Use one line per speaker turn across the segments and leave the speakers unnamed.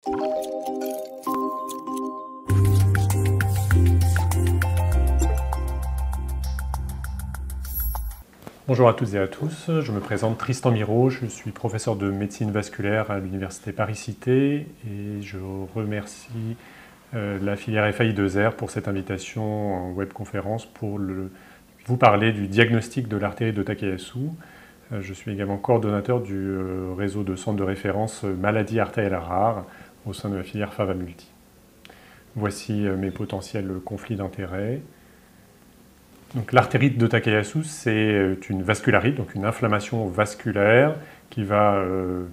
Bonjour à toutes et à tous, je me présente Tristan Miraud, je suis professeur de médecine vasculaire à l'université Paris-Cité et je remercie la filière FAI2R pour cette invitation en webconférence pour vous parler du diagnostic de l'artérie de Takayasu. Je suis également coordonnateur du réseau de centres de référence maladies artérielles rares au sein de la filière FAVA-Multi. Voici mes potentiels conflits d'intérêts. L'artérite de Takayasu, c'est une vascularite, donc une inflammation vasculaire qui va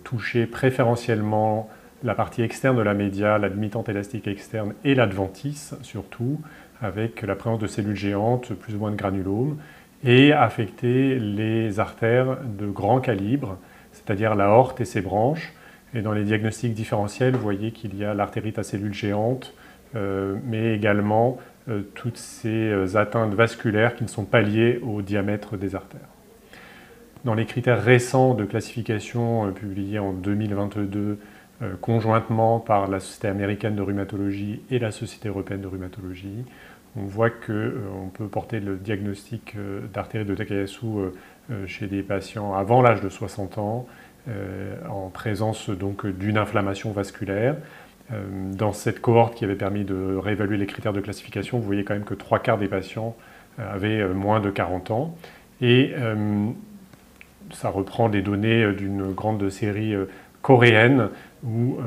toucher préférentiellement la partie externe de la média, la limitante élastique externe et l'adventice surtout, avec la présence de cellules géantes, plus ou moins de granulomes, et affecter les artères de grand calibre, c'est-à-dire l'aorte et ses branches. Et dans les diagnostics différentiels, vous voyez qu'il y a l'artérite à cellules géantes, mais également toutes ces atteintes vasculaires qui ne sont pas liées au diamètre des artères. Dans les critères récents de classification publiés en 2022 conjointement par la Société américaine de rhumatologie et la Société européenne de rhumatologie, on voit qu'on peut porter le diagnostic d'artérite de Takayasu chez des patients avant l'âge de 60 ans, en présence donc d'une inflammation vasculaire. Dans cette cohorte qui avait permis de réévaluer les critères de classification, vous voyez quand même que 3/4 des patients avaient moins de 40 ans. Et ça reprend des données d'une grande série coréenne où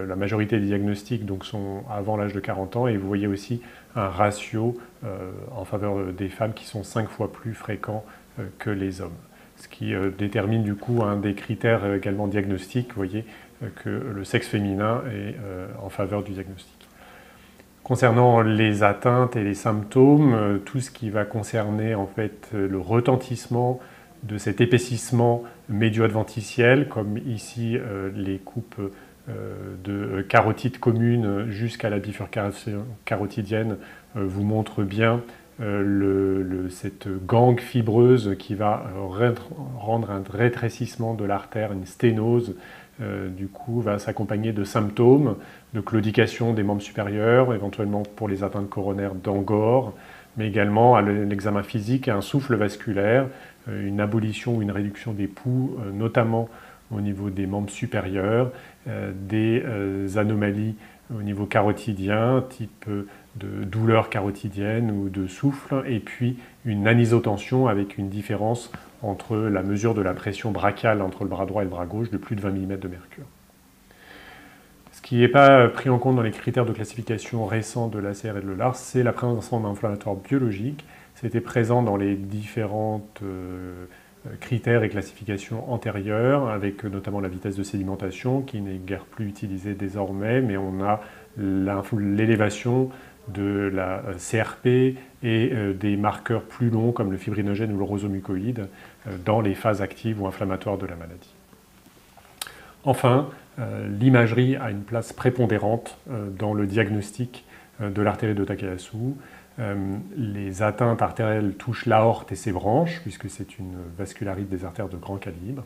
la majorité des diagnostics sont avant l'âge de 40 ans. Et vous voyez aussi un ratio en faveur des femmes qui sont 5 fois plus fréquents que les hommes. Ce qui détermine du coup un des critères également diagnostiques. Vous voyez que le sexe féminin est en faveur du diagnostic. Concernant les atteintes et les symptômes, tout ce qui va concerner en fait le retentissement de cet épaississement médio-adventiciel, comme ici les coupes de carotide commune jusqu'à la bifurcation carotidienne, vous montrent bien cette gangue fibreuse qui va rendre un rétrécissement de l'artère, une sténose, du coup va s'accompagner de symptômes de claudication des membres supérieurs, éventuellement pour les atteintes coronaires d'angor, mais également à l'examen physique un souffle vasculaire, une abolition ou une réduction des pouls, notamment au niveau des membres supérieurs, des anomalies au niveau carotidien, type de douleur carotidienne ou de souffle, et puis une anisotension avec une différence entre la mesure de la pression brachiale entre le bras droit et le bras gauche de plus de 20 mm de mercure. Ce qui n'est pas pris en compte dans les critères de classification récents de l'ACR et de l'ELARS, c'est la présence d'un syndrome inflammatoire biologique. C'était présent dans les différentes critères et classifications antérieures, avec notamment la vitesse de sédimentation, qui n'est guère plus utilisée désormais, mais on a l'élévation de la CRP et des marqueurs plus longs comme le fibrinogène ou le rosomucoïde dans les phases actives ou inflammatoires de la maladie. Enfin, l'imagerie a une place prépondérante dans le diagnostic de l'artérite de Takayasu. Les atteintes artérielles touchent l'aorte et ses branches, puisque c'est une vascularite des artères de grand calibre.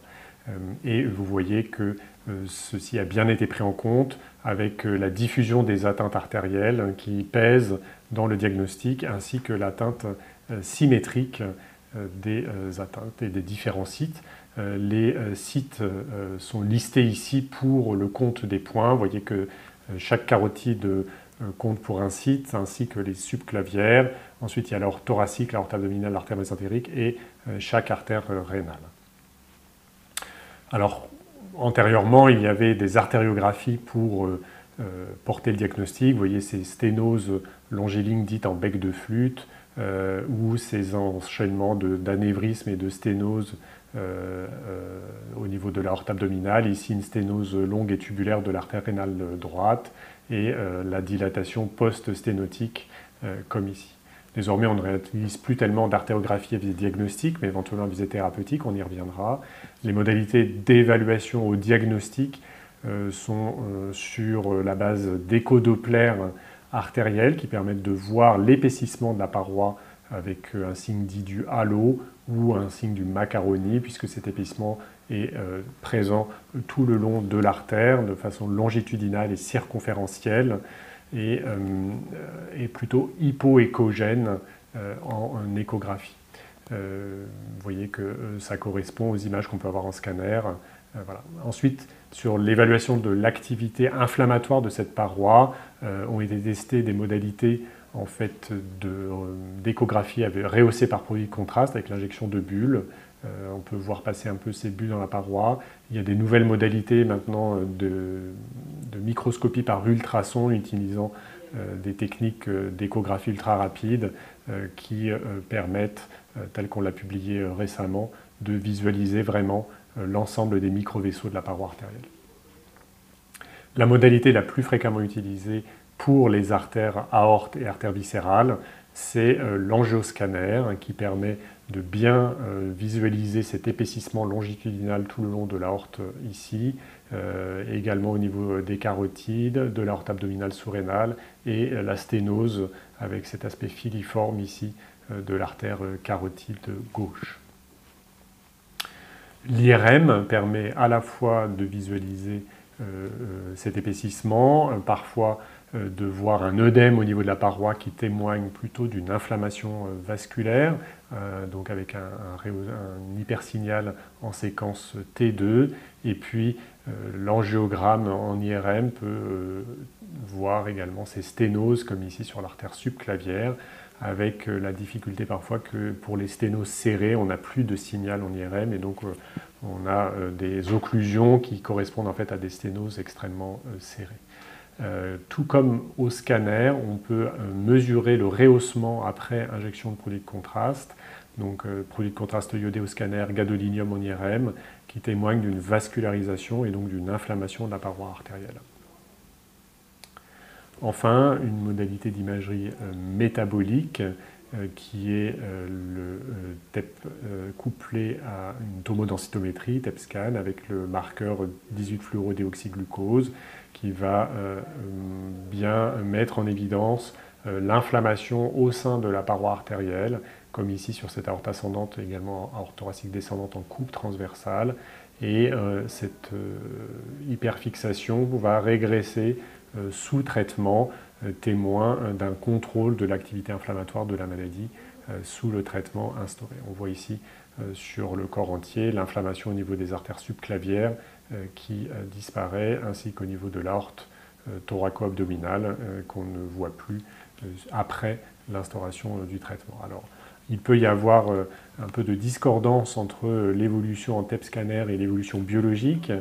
Et vous voyez que ceci a bien été pris en compte avec la diffusion des atteintes artérielles qui pèsent dans le diagnostic, ainsi que l'atteinte symétrique des atteintes et des différents sites. Les sites sont listés ici pour le compte des points. Vous voyez que chaque carotide compte pour un site, ainsi que les subclavières. Ensuite, il y a l'aorte thoracique, l'aorte abdominale, l'artère mésentérique et chaque artère rénale. Alors, antérieurement, il y avait des artériographies pour porter le diagnostic. Vous voyez ces sténoses longiligne dites en bec de flûte, ou ces enchaînements d'anévrisme et de sténose au niveau de l'aorte abdominale. Ici, une sténose longue et tubulaire de l'artère rénale droite et la dilatation post-sténotique comme ici. Désormais, on ne réutilise plus tellement d'artériographie à visée diagnostique, mais éventuellement à visée thérapeutique, on y reviendra. Les modalités d'évaluation au diagnostic sont sur la base d'échodoppler artériels qui permettent de voir l'épaississement de la paroi avec un signe dit du halo ou un signe du macaroni, puisque cet épaississement est présent tout le long de l'artère de façon longitudinale et circonférentielle et est plutôt hypoéchogène en échographie. Vous voyez que ça correspond aux images qu'on peut avoir en scanner. Voilà. Ensuite, sur l'évaluation de l'activité inflammatoire de cette paroi, ont été testées des modalités en fait, d'échographie rehaussée par produit de contraste avec l'injection de bulles. On peut voir passer un peu ces bulles dans la paroi. Il y a des nouvelles modalités maintenant de microscopie par ultrasons utilisant des techniques d'échographie ultra rapide qui permettent, tel qu'on l'a publié récemment, de visualiser vraiment l'ensemble des micro-vaisseaux de la paroi artérielle. La modalité la plus fréquemment utilisée pour les artères aortes et artères viscérales, c'est l'angioscanner qui permet de bien visualiser cet épaississement longitudinal tout le long de l'aorte ici, également au niveau des carotides, de l'aorte abdominale sous-rénale et la sténose avec cet aspect filiforme ici de l'artère carotide gauche. L'IRM permet à la fois de visualiser cet épaississement, parfois de voir un œdème au niveau de la paroi qui témoigne plutôt d'une inflammation vasculaire, donc avec un hypersignal en séquence T2, et puis l'angiogramme en IRM peut voir également ces sténoses, comme ici sur l'artère subclavière, avec la difficulté parfois que pour les sténoses serrées, on n'a plus de signal en IRM, et donc on a des occlusions qui correspondent en fait à des sténoses extrêmement serrées. Tout comme au scanner, on peut mesurer le rehaussement après injection de produit de contraste, donc produit de contraste iodé au scanner, gadolinium en IRM, qui témoigne d'une vascularisation et donc d'une inflammation de la paroi artérielle. Enfin, une modalité d'imagerie métabolique qui est le TEP couplé à une tomodensitométrie, TEP scan, avec le marqueur 18-fluorodéoxyglucose qui va bien mettre en évidence l'inflammation au sein de la paroi artérielle, comme ici sur cette aorte ascendante, également aorte thoracique descendante en coupe transversale. Et cette hyperfixation va régresser sous traitement, témoin d'un contrôle de l'activité inflammatoire de la maladie sous le traitement instauré. On voit ici sur le corps entier l'inflammation au niveau des artères subclavières qui disparaît, ainsi qu'au niveau de l'aorte thoraco-abdominale qu'on ne voit plus après l'instauration du traitement. Alors, il peut y avoir un peu de discordance entre l'évolution en TEP scanner et l'évolution biologique.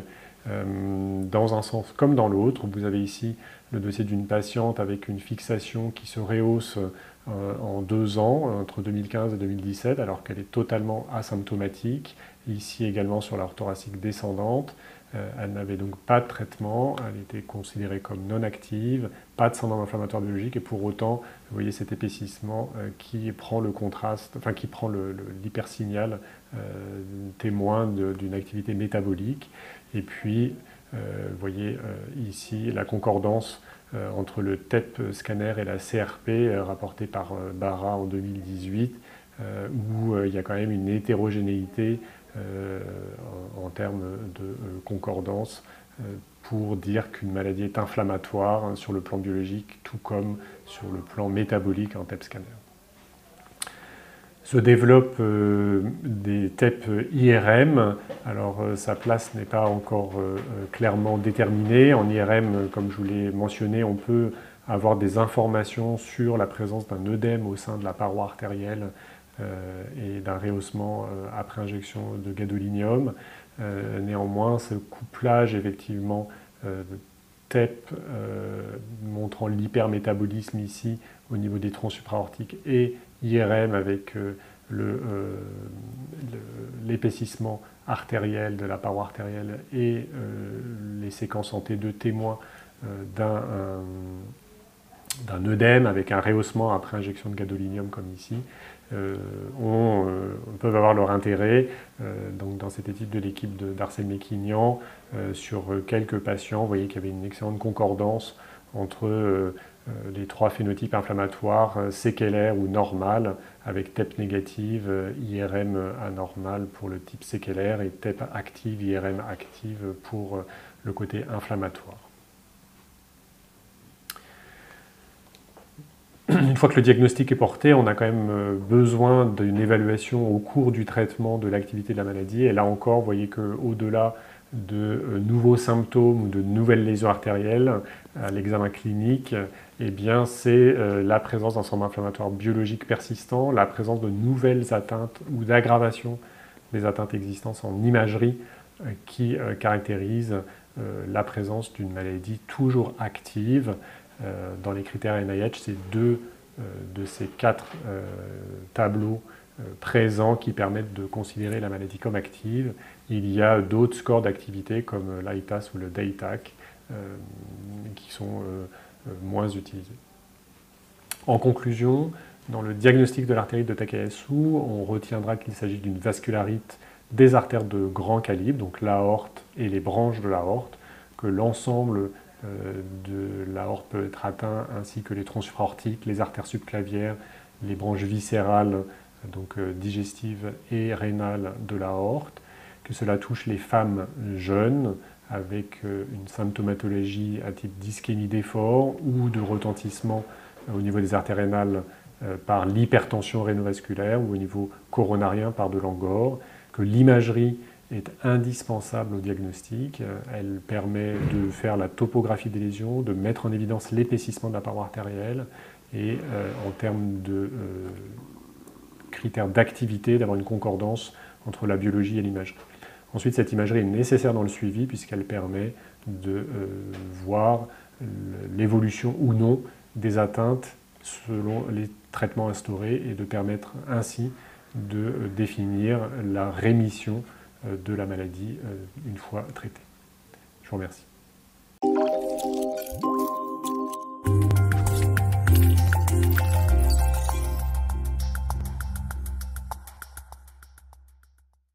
Dans un sens comme dans l'autre. Vous avez ici le dossier d'une patiente avec une fixation qui se rehausse en 2 ans, entre 2015 et 2017, alors qu'elle est totalement asymptomatique. Ici également sur l'aorte thoracique descendante. Elle n'avait donc pas de traitement, elle était considérée comme non active, pas de syndrome inflammatoire biologique, et pour autant, vous voyez cet épaississement qui prend le contraste, enfin qui prend l'hypersignal témoin d'une activité métabolique. Et puis, vous voyez ici la concordance entre le TEP scanner et la CRP rapportée par Barra en 2018, où il y a quand même une hétérogénéité en termes de concordance pour dire qu'une maladie est inflammatoire sur le plan biologique, tout comme sur le plan métabolique en TEP scanner. Se développent des TEP IRM. Alors sa place n'est pas encore clairement déterminée. En IRM, comme je vous l'ai mentionné, on peut avoir des informations sur la présence d'un œdème au sein de la paroi artérielle et d'un rehaussement après injection de gadolinium. Néanmoins, ce couplage effectivement TEP montrant l'hypermétabolisme ici au niveau des troncs supraortiques et IRM avec l'épaississement artériel de la paroi artérielle et les séquences en T2 témoins d'un œdème avec un rehaussement après injection de gadolinium comme ici, peuvent avoir leur intérêt. Donc dans cette étude de l'équipe d'Arsène Méquignan, sur quelques patients, vous voyez qu'il y avait une excellente concordance entre les 3 phénotypes inflammatoires séquellaires ou normales, avec TEP négative, IRM anormal pour le type séquellaire et TEP active, IRM active pour le côté inflammatoire. Une fois que le diagnostic est porté, on a quand même besoin d'une évaluation au cours du traitement de l'activité de la maladie. Et là encore, vous voyez qu'au-delà de nouveaux symptômes ou de nouvelles lésions artérielles, à l'examen clinique, eh bien, c'est la présence d'un syndrome inflammatoire biologique persistant, la présence de nouvelles atteintes ou d'aggravation des atteintes existantes en imagerie qui caractérise la présence d'une maladie toujours active. Dans les critères NIH, c'est 2 de ces 4 tableaux présents qui permettent de considérer la maladie comme active. Il y a d'autres scores d'activité comme l'ITAS ou le DATAC qui sont moins utilisés. En conclusion, dans le diagnostic de l'artérite de Takayasu, on retiendra qu'il s'agit d'une vascularite des artères de grand calibre, donc l'aorte et les branches de l'aorte, que l'ensemble de l'aorte peut être atteint, ainsi que les troncs supraortiques, les artères subclavières, les branches viscérales, donc digestives et rénales de l'aorte, que cela touche les femmes jeunes avec une symptomatologie à type d'ischémie d'effort ou de retentissement au niveau des artères rénales par l'hypertension rénovasculaire ou au niveau coronarien par de l'angor, que l'imagerie est indispensable au diagnostic. Elle permet de faire la topographie des lésions, de mettre en évidence l'épaississement de la paroi artérielle et en termes de critères d'activité, d'avoir une concordance entre la biologie et l'imagerie. Ensuite, cette imagerie est nécessaire dans le suivi puisqu'elle permet de voir l'évolution ou non des atteintes selon les traitements instaurés et de permettre ainsi de définir la rémission de la maladie une fois traitée. Je vous remercie.